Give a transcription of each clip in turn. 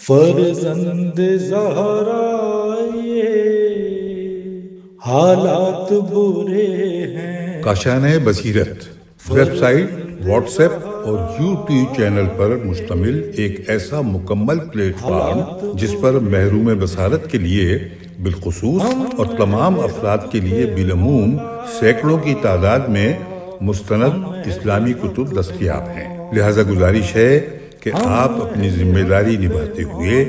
فرزند زہرا یہ حالات برے ہیں۔ کاشانۂ بصیرت ویب سائٹ، واٹس ایپ اور یوٹیوب چینل پر مشتمل ایک ایسا مکمل پلیٹ فارم جس پر محروم بصارت کے لیے بالخصوص اور تمام افراد کے لیے بالعموم سینکڑوں کی تعداد میں مستند اسلامی کتب دستیاب ہیں۔ لہذا گزارش ہے کہ آپ اپنی ذمہ داری نبھاتے ہوئے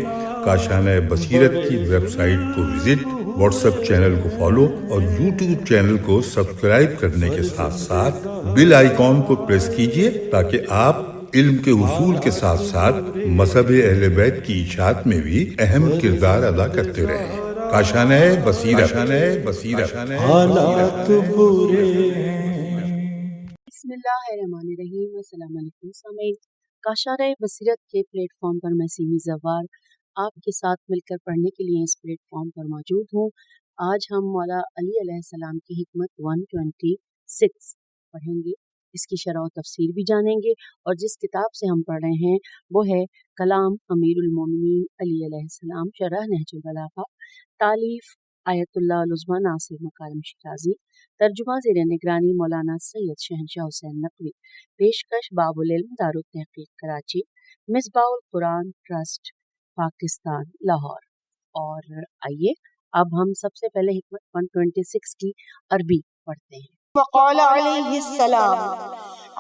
کاشانۂ بصیرت کی ویب سائٹ کو وزٹ، واٹس ایپ چینل کو فالو اور یوٹیوب چینل کو سبسکرائب کرنے کے ساتھ ساتھ بیل آئیکن کو پریس کیجئے تاکہ آپ علم کے حصول کے ساتھ ساتھ مذہب اہل بیت کی اشاعت میں بھی اہم کردار ادا کرتے رہیں۔ کاشانۂ بصیرت۔ حالات برے ہیں۔ بسم اللہ الرحمن الرحیم۔ السلام علیکم سامعین، کاشانۂ بصیرت کے پلیٹ فارم پر میں سیمی زوار آپ کے ساتھ مل کر پڑھنے کے لیے اس پلیٹ فارم پر موجود ہوں۔ آج ہم مولا علی علیہ السلام کی حکمت 126 پڑھیں گے، اس کی شرح و تفسیر بھی جانیں گے، اور جس کتاب سے ہم پڑھ رہے ہیں وہ ہے کلام امیر المومنین علی علیہ السلام شرح نہج البلاغہ، تالیف آیت اللہ العظمی ناصر مکارم شیرازی، ترجمہ زیر نگرانی مولانا سید شہنشاہ حسین نقوی، پیشکش باب العلم دارالتحقیق کراچی، مصباح القرآن ٹرسٹ پاکستان لاہور۔ اور آئیے اب ہم سب سے پہلے حکمت 126 کی عربی پڑھتے ہیں۔ وقال علیہ السلام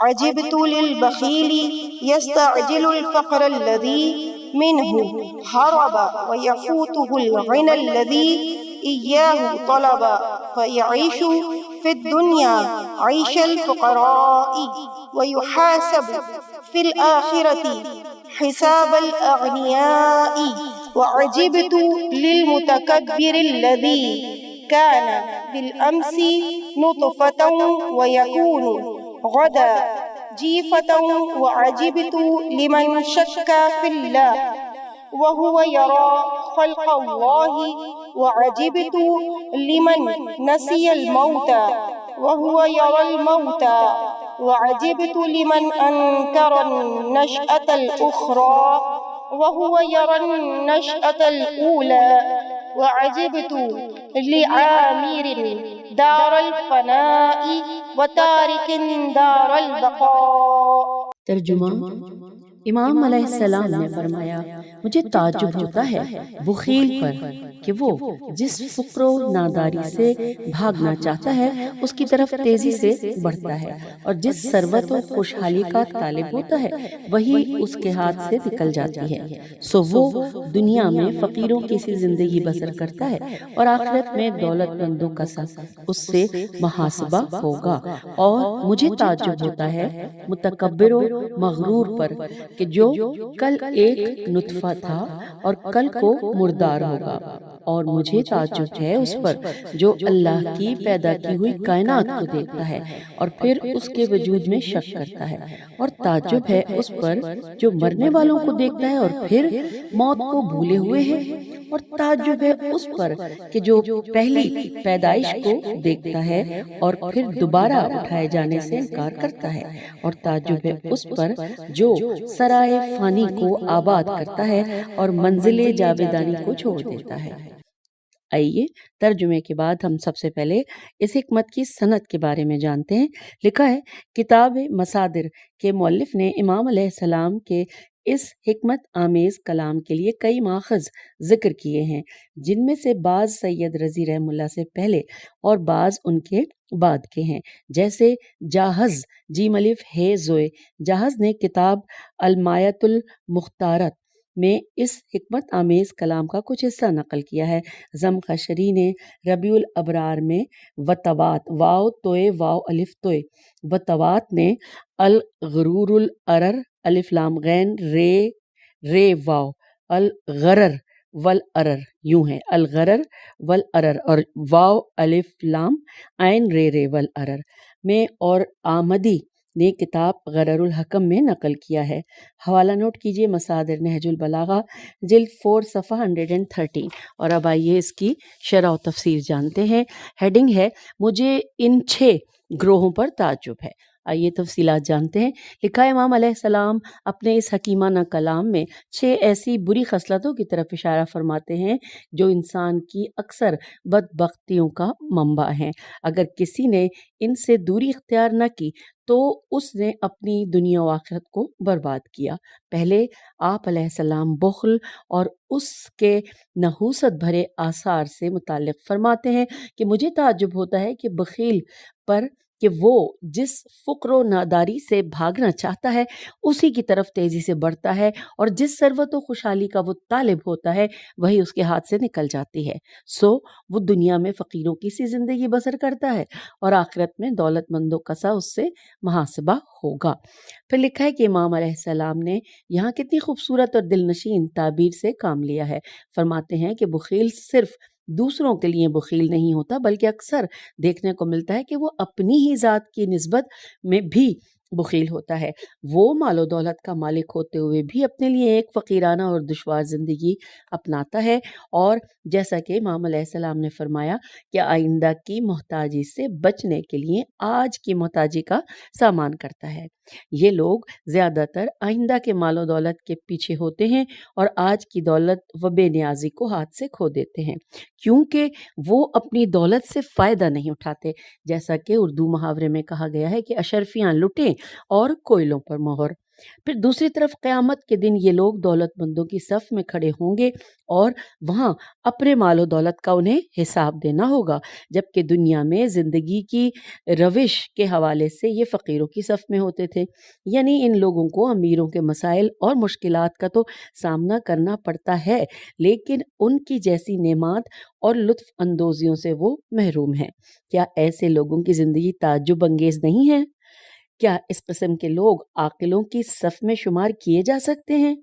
عجبت للبخیل یستعجل الفقر الذی منہ حرب ویفوته الغنى الذی ایاہ طلب فیعیش فی الدنیا عیش الفقراء ویحاسب فی الآخرة حساب الأغنياء وعجبت للمتكبر الذي كان بالأمس نطفة ويكون غدا جيفة وعجبت لمن شك في الله وهو يرى خلق الله وعجبت لمن نسي الموت وهو يرى الموت وعجبت لمن أنكر النشأة الأخرى وهو يرى النشأة الأولى وعجبت لعامر دار الفناء وتارك دار البقاء۔ ترجمہ، امام علیہ السلام نے فرمایا مجھے تعجب ہوتا ہے بخیل پر کہ وہ جس فقر و ناداری سے بھاگنا چاہتا ہے اس کی طرف تیزی سے بڑھتا ہے، اور جس ثروت و خوشحالی کا طالب ہوتا ہے وہی اس کے ہاتھ سے نکل جاتی ہے، سو وہ دنیا میں فقیروں کی سی زندگی بسر کرتا ہے اور آخرت میں دولت مندوں کا سب اس سے محاسبہ ہوگا۔ اور مجھے تعجب ہوتا ہے متکبر و مغرور پر کہ جو کل ایک نطفہ تھا اور کل کو مردار ہوگا، اور مجھے تعجب ہے اس پر جو اللہ کی پیدا کی ہوئی کائنات کو دیکھتا ہے اور پھر اس کے وجود میں شک کرتا ہے، اور تعجب ہے اس پر جو مرنے والوں کو دیکھتا ہے اور پھر موت کو بھولے ہوئے ہے، اور تعجب ہے اس پر کہ جو پہلی پیدائش کو دیکھتا ہے اور پھر دوبارہ اٹھائے جانے سے انکار کرتا ہے، اور تعجب ہے اس پر جو سرائے فانی کو آباد کرتا ہے اور منزل جاویدانی کو چھوڑ دیتا ہے۔ آئیے ترجمے کے بعد ہم سب سے پہلے اس حکمت کی سند کے بارے میں جانتے ہیں۔ لکھا ہے کتاب مصادر کے مؤلف نے امام علیہ السلام کے اس حکمت آمیز کلام کے لیے کئی ماخذ ذکر کیے ہیں، جن میں سے بعض سید رضی رحمہ اللہ سے پہلے اور بعض ان کے بعد کے ہیں، جیسے جاہز جیم الف ہے زوئے جاہز نے کتاب المایت المختارت میں اس حکمت آمیز کلام کا کچھ حصہ نقل کیا ہے۔ زمخشری نے ربیع الابرار میں وطوات واو توئے واو الف توئے وطوات نے الغرور الارر الف لام غین رے رے واو الغرر والارر یوں ہے الغرر والارر، اور واو الف لام عین رے رے والارر میں، اور آمدی نے کتاب غرر الحکم میں نقل کیا ہے۔ حوالہ نوٹ کیجئے مصادر نہج البلاغہ جلد 4 صفحہ 113۔ اور اب آئیے اس کی شرح و تفسیر جانتے ہیں۔ ہیڈنگ ہے مجھے ان 6 گروہوں پر تعجب ہے۔ آئیے تفصیلات جانتے ہیں۔ لکھا ہے امام علیہ السلام اپنے اس حکیمانہ کلام میں 6 ایسی بری خصلتوں کی طرف اشارہ فرماتے ہیں جو انسان کی اکثر بدبختیوں کا منبع ہیں۔ اگر کسی نے ان سے دوری اختیار نہ کی تو اس نے اپنی دنیا و آخرت کو برباد کیا۔ پہلے آپ علیہ السلام بخل اور اس کے نحوست بھرے آثار سے متعلق فرماتے ہیں کہ مجھے تعجب ہوتا ہے کہ بخیل پر کہ وہ جس فقر و ناداری سے بھاگنا چاہتا ہے اسی کی طرف تیزی سے بڑھتا ہے، اور جس ثروت و خوشحالی کا وہ طالب ہوتا ہے وہی اس کے ہاتھ سے نکل جاتی ہے۔ سو وہ دنیا میں فقیروں کی سی زندگی بسر کرتا ہے اور آخرت میں دولت مندوں کا سا اس سے محاسبہ ہوگا۔ پھر لکھا ہے کہ امام علیہ السلام نے یہاں کتنی خوبصورت اور دل نشین تعبیر سے کام لیا ہے۔ فرماتے ہیں کہ بخیل صرف دوسروں کے لیے بخیل نہیں ہوتا بلکہ اکثر دیکھنے کو ملتا ہے کہ وہ اپنی ہی ذات کی نسبت میں بھی بخیل ہوتا ہے۔ وہ مال و دولت کا مالک ہوتے ہوئے بھی اپنے لیے ایک فقیرانہ اور دشوار زندگی اپناتا ہے، اور جیسا کہ امام علیہ السلام نے فرمایا کہ آئندہ کی محتاجی سے بچنے کے لیے آج کی محتاجی کا سامان کرتا ہے۔ یہ لوگ زیادہ تر آئندہ کے مال و دولت کے پیچھے ہوتے ہیں اور آج کی دولت و بے نیازی کو ہاتھ سے کھو دیتے ہیں، کیونکہ وہ اپنی دولت سے فائدہ نہیں اٹھاتے۔ جیسا کہ اردو محاورے میں کہا گیا ہے کہ اشرفیاں لٹیں اور کوئلوں پر مہر۔ پھر دوسری طرف قیامت کے دن یہ لوگ دولت مندوں کی صف میں کھڑے ہوں گے اور وہاں اپنے مال و دولت کا انہیں حساب دینا ہوگا، جبکہ دنیا میں زندگی کی روش کے حوالے سے یہ فقیروں کی صف میں ہوتے تھے۔ یعنی ان لوگوں کو امیروں کے مسائل اور مشکلات کا تو سامنا کرنا پڑتا ہے، لیکن ان کی جیسی نعمات اور لطف اندوزیوں سے وہ محروم ہیں۔ کیا ایسے لوگوں کی زندگی تعجب انگیز نہیں ہے؟ کیا اس قسم کے لوگ عاقلوں کی صف میں شمار کیے جا سکتے ہیں؟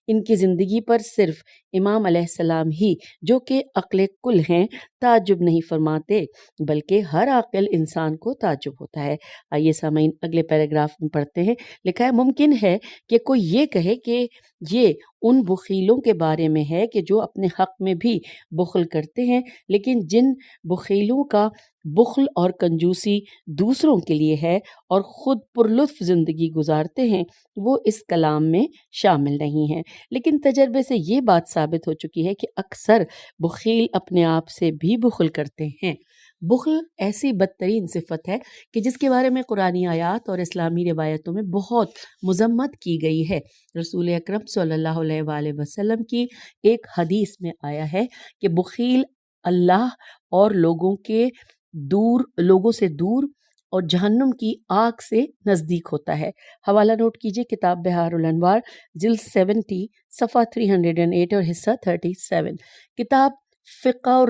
ان کی زندگی پر صرف امام علیہ السلام ہی جو کہ عقل کل ہیں تعجب نہیں فرماتے، بلکہ ہر عاقل انسان کو تعجب ہوتا ہے۔ آئیے سامعین اگلے پیراگراف میں پڑھتے ہیں۔ لکھا ہے ممکن ہے کہ کوئی یہ کہے کہ یہ ان بخیلوں کے بارے میں ہے کہ جو اپنے حق میں بھی بخل کرتے ہیں، لیکن جن بخیلوں کا بخل اور کنجوسی دوسروں کے لیے ہے اور خود پرلطف زندگی گزارتے ہیں وہ اس کلام میں شامل نہیں ہیں۔ لیکن تجربے سے یہ بات ثابت ہو چکی ہے کہ اکثر بخیل اپنے آپ سے بھی بخل کرتے ہیں۔ بخل ایسی بدترین صفت ہے کہ جس کے بارے میں قرآنی آیات اور اسلامی روایتوں میں بہت مذمت کی گئی ہے۔ رسول اکرم صلی اللہ علیہ وآلہ وسلم کی ایک حدیث میں آیا ہے کہ بخیل اللہ اور لوگوں سے دور اور جہنم کی آگ سے نزدیک ہوتا ہے۔ حوالہ نوٹ کیجئے کتاب بہار الانوار جلد 70 صفحہ 308 اور حصہ 37۔ کتاب فقہ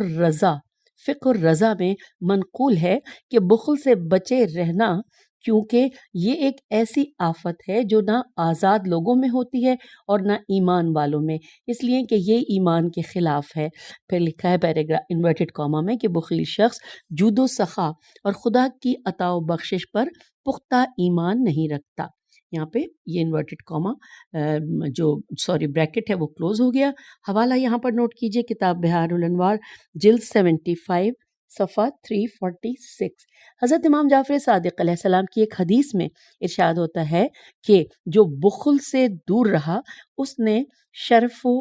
الرضا میں منقول ہے کہ بخل سے بچے رہنا، کیونکہ یہ ایک ایسی آفت ہے جو نہ آزاد لوگوں میں ہوتی ہے اور نہ ایمان والوں میں، اس لیے کہ یہ ایمان کے خلاف ہے۔ پھر لکھا ہے پیراگراف انورٹڈ کاما میں کہ بخیل شخص جود و سخا اور خدا کی عطا و بخشش پر پختہ ایمان نہیں رکھتا۔ یہاں پہ یہ انورٹڈ کاما بریکٹ ہے وہ کلوز ہو گیا۔ حوالہ یہاں پر نوٹ کیجئے کتاب بہار الانوار جلد 75 صفحہ 346۔ حضرت امام جعفر صادق علیہ السلام کی ایک حدیث میں ارشاد ہوتا ہے کہ جو بخل سے دور رہا اس نے شرف و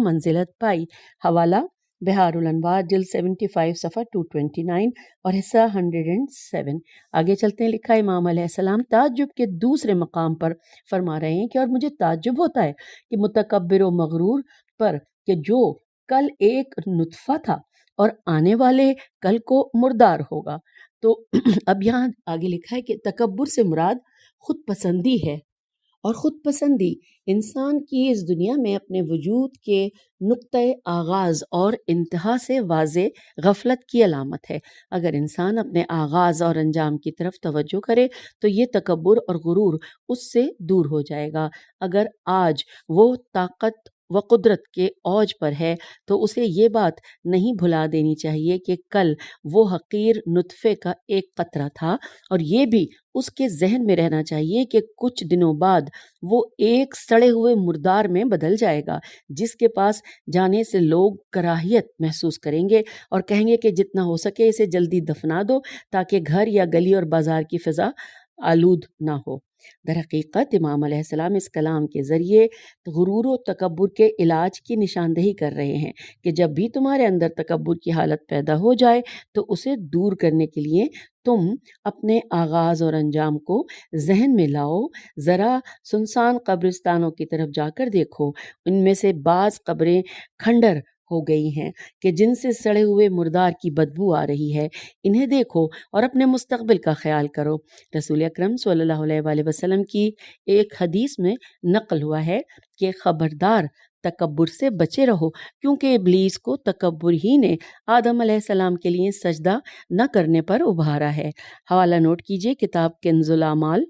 منزلت پائی۔ حوالہ بہار الانوار جلد 75 صفحہ 229 اور حصہ 107۔ آگے چلتے ہیں۔ لکھا امام علیہ السلام تعجب کے دوسرے مقام پر فرما رہے ہیں کہ اور مجھے تعجب ہوتا ہے کہ متکبر و مغرور پر کہ جو کل ایک نطفہ تھا اور آنے والے کل کو مردار ہوگا۔ تو اب یہاں آگے لکھا ہے کہ تکبر سے مراد خود پسندی ہے، اور خود پسندی انسان کی اس دنیا میں اپنے وجود کے نقطۂ آغاز اور انتہا سے واضح غفلت کی علامت ہے۔ اگر انسان اپنے آغاز اور انجام کی طرف توجہ کرے تو یہ تکبر اور غرور اس سے دور ہو جائے گا۔ اگر آج وہ طاقت و قدرت کے اوج پر ہے تو اسے یہ بات نہیں بھلا دینی چاہیے کہ کل وہ حقیر نطفے کا ایک قطرہ تھا، اور یہ بھی اس کے ذہن میں رہنا چاہیے کہ کچھ دنوں بعد وہ ایک سڑے ہوئے مردار میں بدل جائے گا، جس کے پاس جانے سے لوگ کراہیت محسوس کریں گے اور کہیں گے کہ جتنا ہو سکے اسے جلدی دفنا دو تاکہ گھر یا گلی اور بازار کی فضا آلود نہ ہو۔ در حقیقت امام علیہ السلام اس کلام کے ذریعے غرور و تکبر کے علاج کی نشاندہی کر رہے ہیں کہ جب بھی تمہارے اندر تکبر کی حالت پیدا ہو جائے تو اسے دور کرنے کے لیے تم اپنے آغاز اور انجام کو ذہن میں لاؤ۔ ذرا سنسان قبرستانوں کی طرف جا کر دیکھو، ان میں سے بعض قبریں کھنڈر ہو گئی ہیں کہ جن سے سڑے ہوئے مردار کی بدبو آ رہی ہے، انہیں دیکھو اور اپنے مستقبل کا خیال کرو۔ رسول اکرم صلی اللہ علیہ وآلہ وسلم کی ایک حدیث میں نقل ہوا ہے کہ خبردار تکبر سے بچے رہو، کیونکہ ابلیس کو تکبر ہی نے آدم علیہ السلام کے لیے سجدہ نہ کرنے پر ابھارا ہے۔ حوالہ نوٹ کیجئے، کتاب کنز الاعمال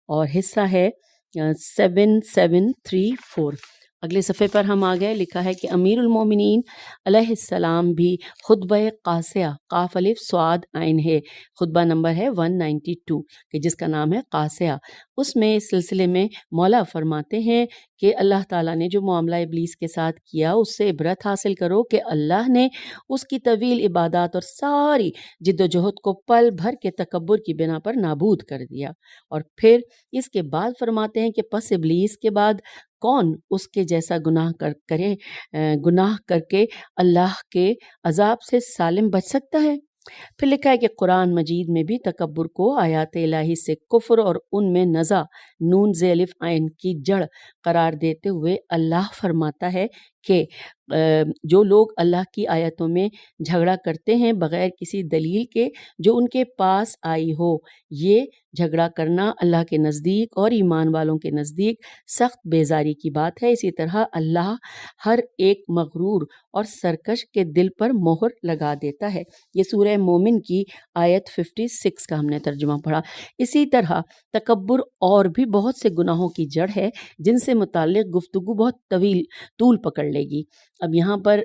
اور حصہ ہے 7734۔ اگلے صفحے پر ہم آ گئے، لکھا ہے کہ امیر المومنین علیہ السلام بھی خطبہ قاسیہ قاف الف صاد عین ہے، خطبہ نمبر ہے 192 کہ جس کا نام ہے قاسیہ۔ اس میں اس سلسلے میں مولا فرماتے ہیں کہ اللہ تعالیٰ نے جو معاملہ ابلیس کے ساتھ کیا اس سے عبرت حاصل کرو کہ اللہ نے اس کی طویل عبادات اور ساری جد و جہد کو پل بھر کے تکبر کی بنا پر نابود کر دیا۔ اور پھر اس کے بعد فرماتے ہیں کہ پس ابلیس کے بعد کون اس کے جیسا گناہ کر کے اللہ کے عذاب سے سالم بچ سکتا ہے؟ پھر لکھا ہے کہ قرآن مجید میں بھی تکبر کو آیات الہی سے کفر اور ان میں نزع نون ز الف عین کی جڑ قرار دیتے ہوئے اللہ فرماتا ہے کہ جو لوگ اللہ کی آیتوں میں جھگڑا کرتے ہیں بغیر کسی دلیل کے جو ان کے پاس آئی ہو، یہ جھگڑا کرنا اللہ کے نزدیک اور ایمان والوں کے نزدیک سخت بیزاری کی بات ہے۔ اسی طرح اللہ ہر ایک مغرور اور سرکش کے دل پر مہر لگا دیتا ہے۔ یہ سورہ مومن کی آیت 56 کا ہم نے ترجمہ پڑھا۔ اسی طرح تکبر اور بھی بہت سے گناہوں کی جڑ ہے جن سے متعلق گفتگو بہت طول پکڑ لے گی۔ اب یہاں پر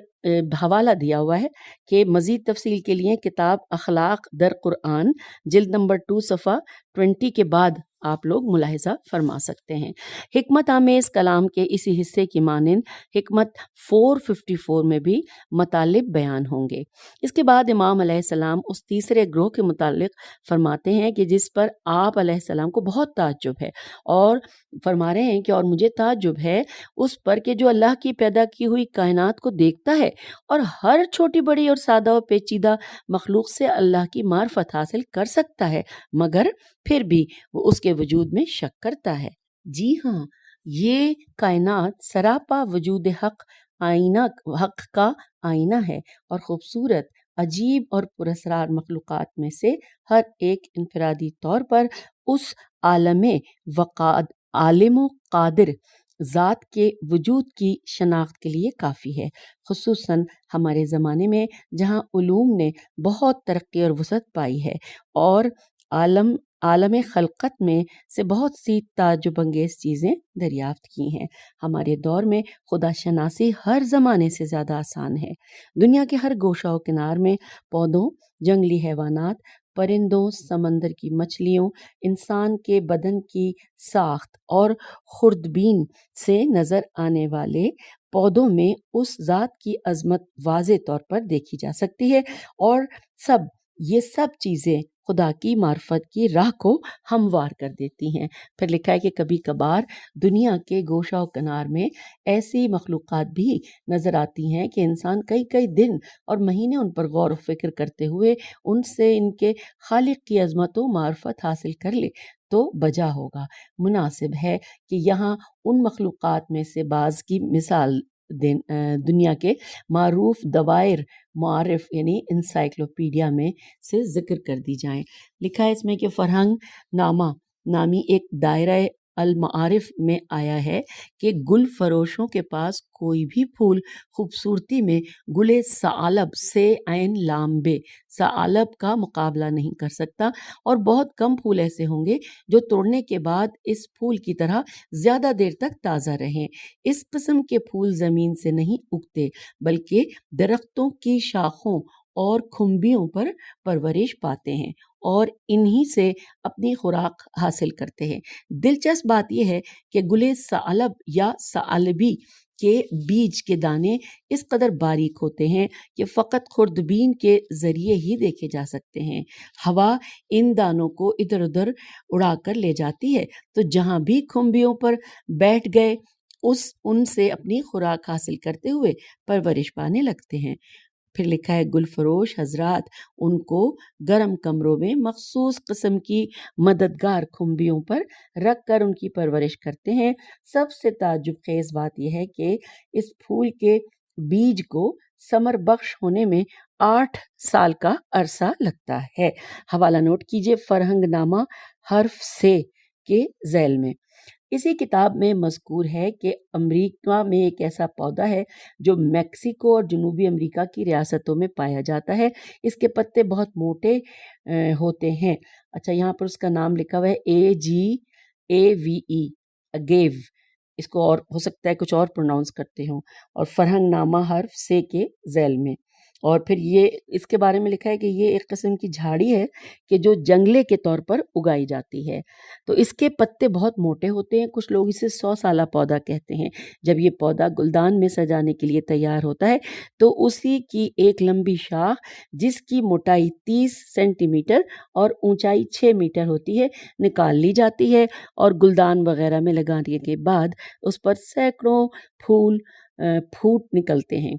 حوالہ دیا ہوا ہے کہ مزید تفصیل کے لیے کتاب اخلاق در قرآن جلد نمبر 2 صفحہ 20 کے بعد آپ لوگ ملاحظہ فرما سکتے ہیں۔ حکمت آمیز کلام کے اسی حصے کی مانند حکمت 454 میں بھی مطالب بیان ہوں گے۔ اس کے بعد امام علیہ السلام اس تیسرے گروہ کے متعلق فرماتے ہیں کہ جس پر آپ علیہ السلام کو بہت تعجب ہے، اور فرما رہے ہیں کہ اور مجھے تعجب ہے اس پر کہ جو اللہ کی پیدا کی ہوئی کائنات کو دیکھتا ہے اور ہر چھوٹی بڑی اور سادہ و پیچیدہ مخلوق سے اللہ کی معرفت حاصل کر سکتا ہے، مگر پھر بھی وہ اس کے وجود میں شک کرتا ہے۔ جی ہاں، یہ کائنات سراپا وجود حق کا آئینہ ہے، اور خوبصورت، عجیب اور پراسرار مخلوقات میں سے ہر ایک انفرادی طور پر اس عالم و قادر ذات کے وجود کی شناخت کے لیے کافی ہے، خصوصاً ہمارے زمانے میں جہاں علوم نے بہت ترقی اور وسعت پائی ہے اور عالم خلقت میں سے بہت سی تعجب انگیز چیزیں دریافت کی ہیں۔ ہمارے دور میں خدا شناسی ہر زمانے سے زیادہ آسان ہے۔ دنیا کے ہر گوشہ و کنار میں پودوں، جنگلی حیوانات، پرندوں، سمندر کی مچھلیوں، انسان کے بدن کی ساخت اور خوردبین سے نظر آنے والے پودوں میں اس ذات کی عظمت واضح طور پر دیکھی جا سکتی ہے، اور یہ سب چیزیں خدا کی معرفت کی راہ کو ہموار کر دیتی ہیں۔ پھر لکھا ہے کہ کبھی کبھار دنیا کے گوشہ و کنار میں ایسی مخلوقات بھی نظر آتی ہیں کہ انسان کئی دن اور مہینے ان پر غور و فکر کرتے ہوئے ان سے ان کے خالق کی عظمت و معرفت حاصل کر لے تو بجا ہوگا۔ مناسب ہے کہ یہاں ان مخلوقات میں سے بعض کی مثال دنیا کے معروف دوائر معارف یعنی انسائکلوپیڈیا میں سے ذکر کر دی جائیں۔ لکھا ہے اس میں کہ فرہنگ نامہ نامی ایک دائرہ المعارف میں آیا ہے کہ گل فروشوں کے پاس کوئی بھی پھول خوبصورتی میں گل ثعلب سے عین لام بے ثعلب کا مقابلہ نہیں کر سکتا، اور بہت کم پھول ایسے ہوں گے جو توڑنے کے بعد اس پھول کی طرح زیادہ دیر تک تازہ رہیں۔ اس قسم کے پھول زمین سے نہیں اگتے بلکہ درختوں کی شاخوں اور کھمبیوں پر پرورش پاتے ہیں اور انہی سے اپنی خوراک حاصل کرتے ہیں۔ دلچسپ بات یہ ہے کہ گل ثعلب یا ثعلبی کے بیج کے دانے اس قدر باریک ہوتے ہیں کہ فقط خوردبین کے ذریعے ہی دیکھے جا سکتے ہیں۔ ہوا ان دانوں کو ادھر ادھر اڑا کر لے جاتی ہے تو جہاں بھی کھمبیوں پر بیٹھ گئے ان سے اپنی خوراک حاصل کرتے ہوئے پرورش پانے لگتے ہیں۔ پھر لکھا ہے گل فروش حضرات ان کو گرم کمروں میں مخصوص قسم کی مددگار کھمبیوں پر رکھ کر ان کی پرورش کرتے ہیں۔ سب سے تعجب خیز بات یہ ہے کہ اس پھول کے بیج کو ثمر بخش ہونے میں 8 سال کا عرصہ لگتا ہے۔ حوالہ نوٹ کیجئے فرہنگ نامہ حرف سے کے ذیل میں۔ اسی کتاب میں مذکور ہے کہ امریکہ میں ایک ایسا پودا ہے جو میکسیکو اور جنوبی امریکہ کی ریاستوں میں پایا جاتا ہے۔ اس کے پتے بہت موٹے ہوتے ہیں۔ اچھا، یہاں پر اس کا نام لکھا ہوا ہے AGAVE اگیو، اس کو اور ہو سکتا ہے کچھ اور پروناؤنس کرتے ہوں، اور فرہنگ نامہ حرف سے کے ذیل میں۔ اور پھر یہ اس کے بارے میں لکھا ہے کہ یہ ایک قسم کی جھاڑی ہے کہ جو جنگلے کے طور پر اگائی جاتی ہے، تو اس کے پتے بہت موٹے ہوتے ہیں۔ کچھ لوگ اسے 100 سالہ پودا کہتے ہیں۔ جب یہ پودا گلدان میں سجانے کے لیے تیار ہوتا ہے تو اسی کی ایک لمبی شاخ جس کی موٹائی 30 سینٹی میٹر اور اونچائی 6 میٹر ہوتی ہے نکال لی جاتی ہے، اور گلدان وغیرہ میں لگانے کے بعد اس پر سینکڑوں پھوٹ نکلتے ہیں۔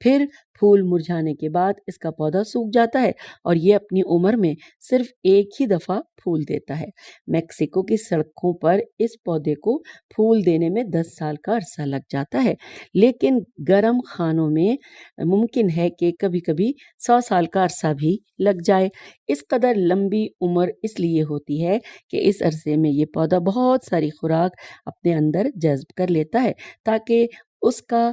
پھر پھول مرجھانے کے بعد اس کا پودا سوکھ جاتا ہے اور یہ اپنی عمر میں صرف ایک ہی دفعہ پھول دیتا ہے۔ میکسیکو کی سڑکوں پر اس پودے کو پھول دینے میں 10 سال کا عرصہ لگ جاتا ہے، لیکن گرم خانوں میں ممکن ہے کہ کبھی کبھی 100 سال کا عرصہ بھی لگ جائے۔ اس قدر لمبی عمر اس لیے ہوتی ہے کہ اس عرصے میں یہ پودا بہت ساری خوراک اپنے اندر جذب کر لیتا ہے تاکہ اس کا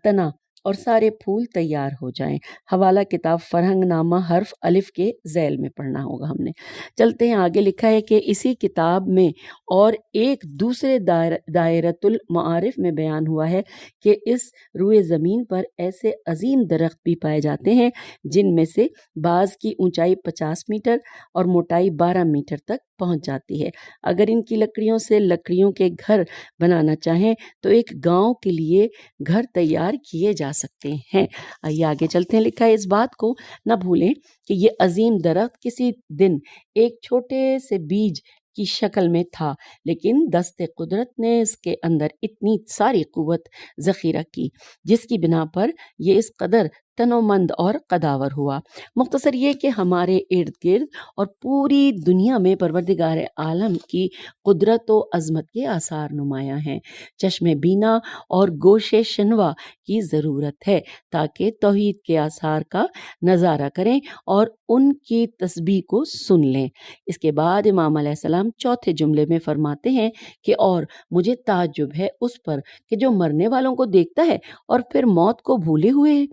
تنا اور سارے پھول تیار ہو جائیں۔ حوالہ کتاب فرہنگ نامہ حرف الف کے ذیل میں پڑھنا ہوگا ہم نے۔ چلتے ہیں آگے۔ لکھا ہے کہ اسی کتاب میں اور ایک دوسرے دائرۃ المعارف میں بیان ہوا ہے کہ اس روئے زمین پر ایسے عظیم درخت بھی پائے جاتے ہیں جن میں سے بعض کی اونچائی 50 میٹر اور موٹائی 12 میٹر تک پہنچ جاتی ہے۔ اگر ان کی لکڑیوں سے لکڑیوں کے گھر بنانا چاہیں تو ایک گاؤں کے لیے گھر تیار کیے جا سکتے ہیں۔ آئیے آگے چلتے ہیں۔ لکھا ہے اس بات کو نہ بھولیں کہ یہ عظیم درخت کسی دن ایک چھوٹے سے بیج کی شکل میں تھا، لیکن دست قدرت نے اس کے اندر اتنی ساری قوت ذخیرہ کی جس کی بنا پر یہ اس قدر تنومند اور قداور ہوا۔ مختصر یہ کہ ہمارے ارد گرد اور پوری دنیا میں پروردگار عالم کی قدرت و عظمت کے آثار نمایاں ہیں۔ چشم بینا اور گوش شنوا کی ضرورت ہے تاکہ توحید کے آثار کا نظارہ کریں اور ان کی تسبیح کو سن لیں۔ اس کے بعد امام علیہ السلام چوتھے جملے میں فرماتے ہیں کہ اور مجھے تعجب ہے اس پر کہ جو مرنے والوں کو دیکھتا ہے اور پھر موت کو بھولے ہوئے ہے۔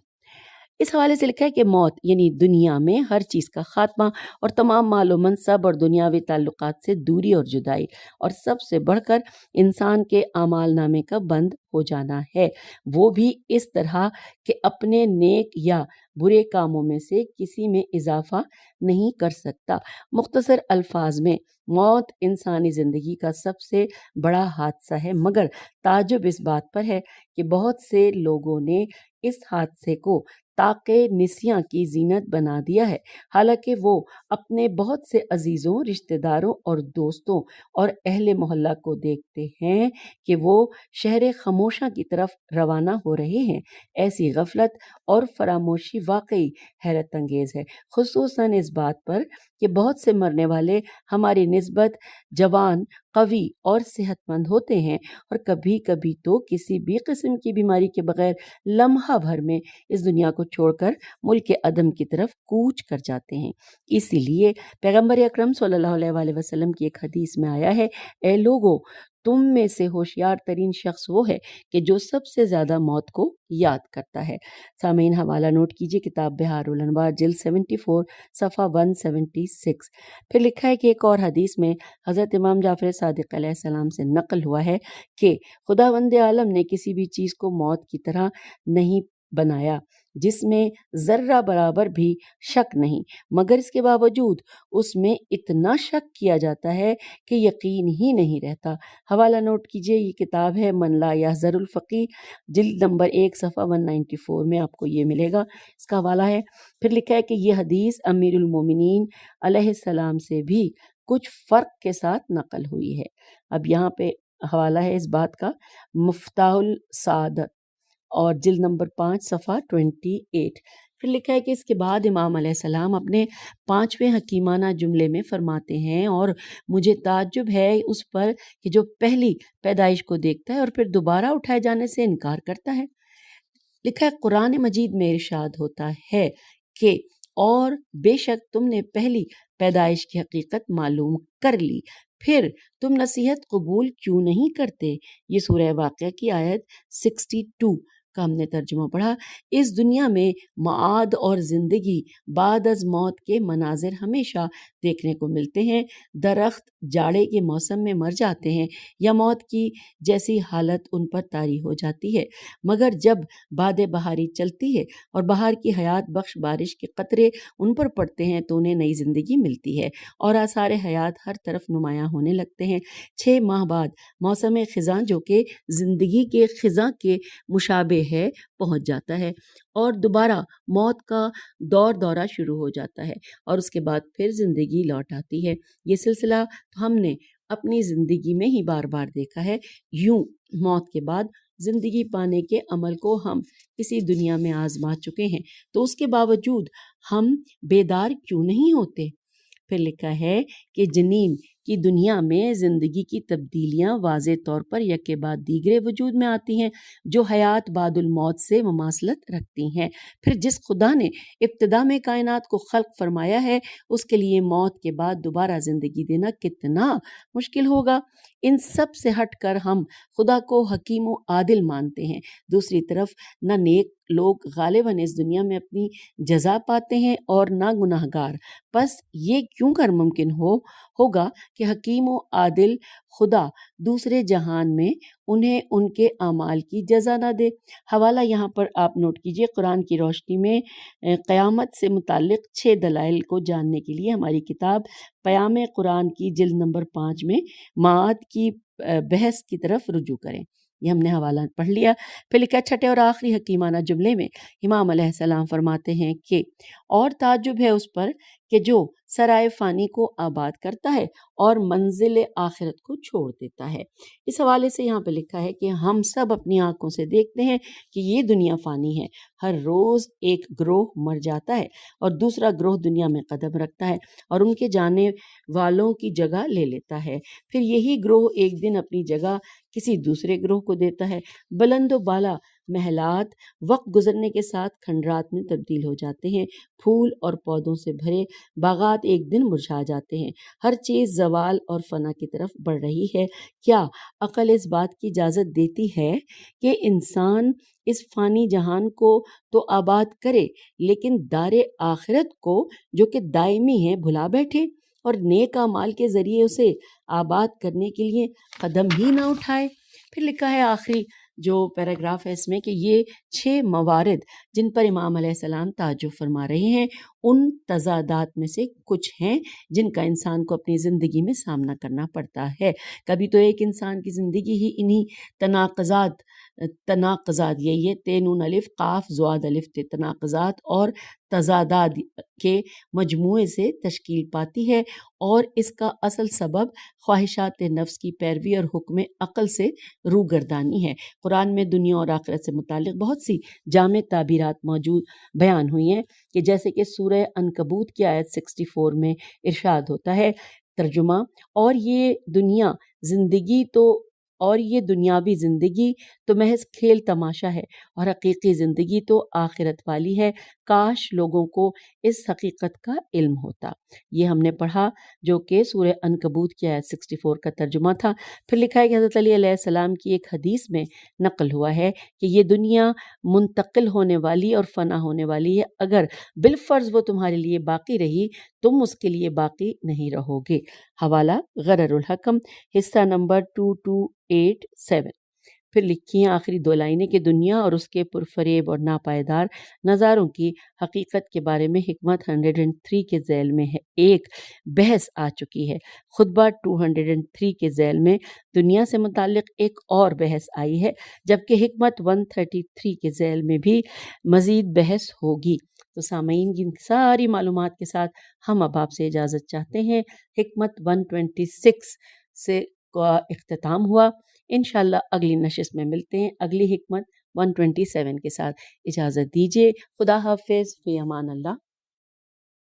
اس حوالے سے لکھا ہے کہ موت یعنی دنیا میں ہر چیز کا خاتمہ اور تمام مال و منصب اور دنیاوی تعلقات سے دوری اور جدائی، اور سب سے بڑھ کر انسان کے اعمال نامے کا بند ہو جانا ہے، وہ بھی اس طرح کہ اپنے نیک یا برے کاموں میں سے کسی میں اضافہ نہیں کر سکتا۔ مختصر الفاظ میں موت انسانی زندگی کا سب سے بڑا حادثہ ہے، مگر تعجب اس بات پر ہے کہ بہت سے لوگوں نے اس حادثے کو طاق نسیاں کی زینت بنا دیا ہے، حالانکہ وہ اپنے بہت سے عزیزوں، رشتہ داروں اور دوستوں اور اہل محلہ کو دیکھتے ہیں کہ وہ شہر خاموشاں کی طرف روانہ ہو رہے ہیں۔ ایسی غفلت اور فراموشی واقعی حیرت انگیز ہے، خصوصاً اس بات پر کہ بہت سے مرنے والے ہماری نسبت جوان، قوی اور صحت مند ہوتے ہیں، اور کبھی کبھی تو کسی بھی قسم کی بیماری کے بغیر لمحہ بھر میں اس دنیا کو چھوڑ کر ملک عدم کی طرف کوچ کر جاتے ہیں۔ اسی لیے پیغمبر اکرم صلی اللہ علیہ وآلہ وسلم کی ایک حدیث میں آیا ہے، اے لوگو تم میں سے ہوشیار ترین شخص وہ ہے کہ جو سب سے زیادہ موت کو یاد کرتا ہے۔ سامعین، حوالہ نوٹ کیجیے کتاب بہار الانوار جلد 74 صفحہ 176۔ پھر لکھا ہے کہ ایک اور حدیث میں حضرت امام جعفر صادق علیہ السلام سے نقل ہوا ہے کہ خداوند عالم نے کسی بھی چیز کو موت کی طرح نہیں بنایا جس میں ذرہ برابر بھی شک نہیں، مگر اس کے باوجود اس میں اتنا شک کیا جاتا ہے کہ یقین ہی نہیں رہتا۔ حوالہ نوٹ کیجئے، یہ کتاب ہے من لا یحذر الفقی، جلد نمبر 1 صفحہ 194 میں آپ کو یہ ملے گا، اس کا حوالہ ہے۔ پھر لکھا ہے کہ یہ حدیث امیر المومنین علیہ السلام سے بھی کچھ فرق کے ساتھ نقل ہوئی ہے۔ اب یہاں پہ حوالہ ہے اس بات کا مفتاح السعادت اور جلد نمبر 5 صفحہ 28۔ پھر لکھا ہے کہ اس کے بعد امام علیہ السلام اپنے 5ویں حکیمانہ جملے میں فرماتے ہیں، اور مجھے تعجب ہے اس پر کہ جو پہلی پیدائش کو دیکھتا ہے اور پھر دوبارہ اٹھائے جانے سے انکار کرتا ہے۔ لکھا ہے قرآن مجید میں ارشاد ہوتا ہے کہ اور بے شک تم نے پہلی پیدائش کی حقیقت معلوم کر لی، پھر تم نصیحت قبول کیوں نہیں کرتے؟ یہ سورہ واقعہ کی آیت 62 کا ہم نے ترجمہ پڑھا۔ اس دنیا میں معاد اور زندگی بعد از موت کے مناظر ہمیشہ دیکھنے کو ملتے ہیں۔ درخت جاڑے کے موسم میں مر جاتے ہیں یا موت کی جیسی حالت ان پر طاری ہو جاتی ہے، مگر جب باد بہاری چلتی ہے اور بہار کی حیات بخش بارش کے قطرے ان پر پڑتے ہیں تو انہیں نئی زندگی ملتی ہے اور آثار حیات ہر طرف نمایاں ہونے لگتے ہیں۔ 6 ماہ بعد موسم خزاں جو کہ زندگی کے خزاں کے مشابہ ہے پہنچ جاتا ہے اور دوبارہ موت کا دورہ شروع ہو جاتا ہے اور اس کے بعد پھر زندگی لوٹ آتی ہے۔ یہ سلسلہ ہم نے اپنی زندگی میں ہی بار بار دیکھا ہے۔ یوں موت کے بعد زندگی پانے کے عمل کو ہم اسی دنیا میں آزما چکے ہیں، تو اس کے باوجود ہم بیدار کیوں نہیں ہوتے؟ پھر لکھا ہے کہ جنین کی دنیا میں زندگی کی تبدیلیاں واضح طور پر یکے بعد دیگرے وجود میں آتی ہیں جو حیات بعد الموت سے مماثلت رکھتی ہیں۔ پھر جس خدا نے ابتدا میں کائنات کو خلق فرمایا ہے اس کے لیے موت کے بعد دوبارہ زندگی دینا کتنا مشکل ہوگا۔ ان سب سے ہٹ کر ہم خدا کو حکیم و عادل مانتے ہیں، دوسری طرف نہ نیک لوگ غالباً اس دنیا میں اپنی جزا پاتے ہیں اور نہ گناہ گار، پس یہ کیوں کر ممکن ہوگا کہ حکیم و عادل خدا دوسرے جہان میں انہیں ان کے اعمال کی جزا نہ دے؟ حوالہ یہاں پر آپ نوٹ کیجئے، قرآن کی روشنی میں قیامت سے متعلق 6 دلائل کو جاننے کے لیے ہماری کتاب پیام قرآن کی جلد نمبر 5 میں معاد کی بحث کی طرف رجوع کریں۔ یہ ہم نے حوالہ پڑھ لیا۔ پھر لکھا 6 اور آخری حکیمانہ جملے میں امام علیہ السلام فرماتے ہیں کہ اور تعجب ہے اس پر کہ جو سرائے فانی کو آباد کرتا ہے اور منزل آخرت کو چھوڑ دیتا ہے۔ اس حوالے سے یہاں پہ لکھا ہے کہ ہم سب اپنی آنکھوں سے دیکھتے ہیں کہ یہ دنیا فانی ہے، ہر روز ایک گروہ مر جاتا ہے اور دوسرا گروہ دنیا میں قدم رکھتا ہے اور ان کے جانے والوں کی جگہ لے لیتا ہے، پھر یہی گروہ ایک دن اپنی جگہ کسی دوسرے گروہ کو دیتا ہے۔ بلند و بالا محلات وقت گزرنے کے ساتھ کھنڈرات میں تبدیل ہو جاتے ہیں، پھول اور پودوں سے بھرے باغات ایک دن مرجھا جاتے ہیں، ہر چیز زوال اور فنا کی طرف بڑھ رہی ہے۔ کیا عقل اس بات کی اجازت دیتی ہے کہ انسان اس فانی جہان کو تو آباد کرے لیکن دار آخرت کو جو کہ دائمی ہے بھلا بیٹھے اور نیک اعمال کے ذریعے اسے آباد کرنے کے لیے قدم ہی نہ اٹھائے؟ پھر لکھا ہے آخری جو پیراگراف ہے اس میں کہ یہ 6 موارد جن پر امام علیہ السلام تعجب فرما رہے ہیں ان تضادات میں سے کچھ ہیں جن کا انسان کو اپنی زندگی میں سامنا کرنا پڑتا ہے۔ کبھی تو ایک انسان کی زندگی ہی انہی تناقضات یہی ہے تے نون الف قاف زواد الف تے تناقضات اور تضادات کے مجموعے سے تشکیل پاتی ہے، اور اس کا اصل سبب خواہشات نفس کی پیروی اور حکم عقل سے روگردانی ہے۔ قرآن میں دنیا اور آخرت سے متعلق بہت سی جامع تعبیرات موجود بیان ہوئی ہیں کہ جیسے کہ سورہ عنکبوت کی آیت 64 میں ارشاد ہوتا ہے، ترجمہ، اور یہ دنیا زندگی تو اور یہ دنیاوی زندگی تو محض کھیل تماشا ہے اور حقیقی زندگی تو آخرت والی ہے۔ کاش لوگوں کو اس حقیقت کا علم ہوتا۔ یہ ہم نے پڑھا جو کہ سورہ عنکبوت کی آیت 64 کا ترجمہ تھا۔ پھر لکھا ہے کہ حضرت علی علیہ السلام کی ایک حدیث میں نقل ہوا ہے کہ یہ دنیا منتقل ہونے والی اور فنا ہونے والی ہے، اگر بالفرض وہ تمہارے لیے باقی رہی تم اس کے لیے باقی نہیں رہو گے۔ حوالہ غرر الحکم، حصہ نمبر 2287۔ پھر لکھی ہیں آخری دو لائنیں کہ دنیا اور اس کے پرفریب اور ناپائیدار نظاروں کی حقیقت کے بارے میں حکمت 103 کے ذیل میں ہے ایک بحث آ چکی ہے۔ خطبہ 203 کے ذیل میں دنیا سے متعلق ایک اور بحث آئی ہے، جبکہ حکمت 133 کے ذیل میں بھی مزید بحث ہوگی۔ تو سامعین، ان ساری معلومات کے ساتھ ہم اب آپ سے اجازت چاہتے ہیں۔ حکمت 126 سے کا اختتام ہوا۔ انشاءاللہ اگلی نشست میں ملتے ہیں اگلی حکمت 127 کے ساتھ۔ اجازت دیجیے، خدا حافظ، فی امان اللہ۔